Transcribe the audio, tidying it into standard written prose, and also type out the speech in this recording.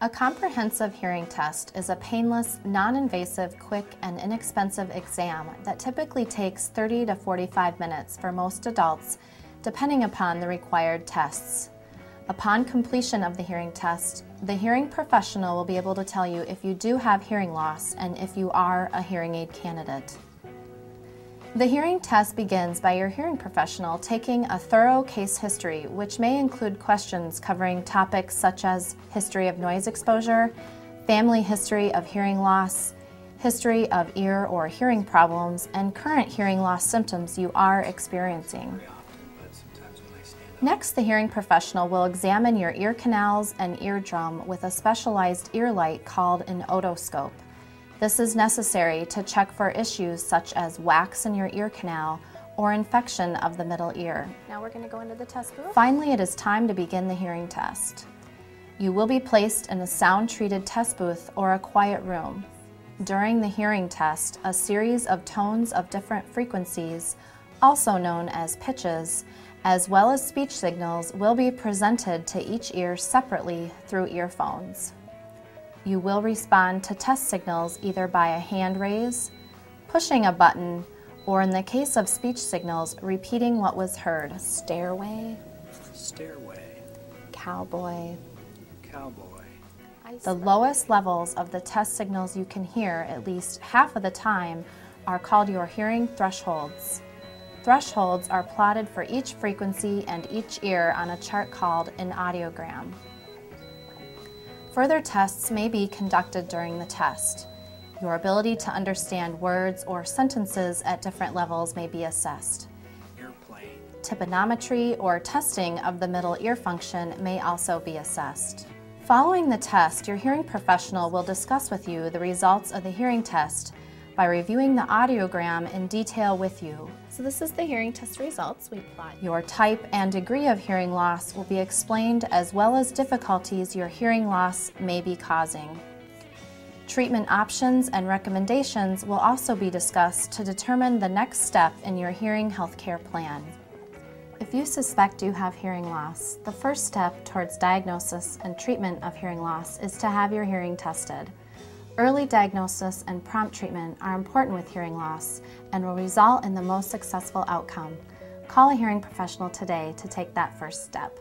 A comprehensive hearing test is a painless, non-invasive, quick, and inexpensive exam that typically takes 30 to 45 minutes for most adults, depending upon the required tests. Upon completion of the hearing test, the hearing professional will be able to tell you if you do have hearing loss and if you are a hearing aid candidate. The hearing test begins by your hearing professional taking a thorough case history, which may include questions covering topics such as history of noise exposure, family history of hearing loss, history of ear or hearing problems, and current hearing loss symptoms you are experiencing. Next, the hearing professional will examine your ear canals and eardrum with a specialized ear light called an otoscope. This is necessary to check for issues such as wax in your ear canal or infection of the middle ear. Now we're going to go into the test booth. Finally, it is time to begin the hearing test. You will be placed in a sound-treated test booth or a quiet room. During the hearing test, a series of tones of different frequencies, also known as pitches, as well as speech signals, will be presented to each ear separately through earphones. You will respond to test signals either by a hand raise, pushing a button, or in the case of speech signals, repeating what was heard. Stairway, stairway, cowboy, cowboy. The lowest levels of the test signals you can hear at least half of the time are called your hearing thresholds. Thresholds are plotted for each frequency and each ear on a chart called an audiogram. Further tests may be conducted during the test. Your ability to understand words or sentences at different levels may be assessed. Airplane. Tympanometry or testing of the middle ear function may also be assessed. Following the test, your hearing professional will discuss with you the results of the hearing test by reviewing the audiogram in detail with you. So this is the hearing test results. We plot your type and degree of hearing loss will be explained, as well as difficulties your hearing loss may be causing. Treatment options and recommendations will also be discussed to determine the next step in your hearing healthcare plan. If you suspect you have hearing loss, the first step towards diagnosis and treatment of hearing loss is to have your hearing tested. Early diagnosis and prompt treatment are important with hearing loss and will result in the most successful outcome. Call a hearing professional today to take that first step.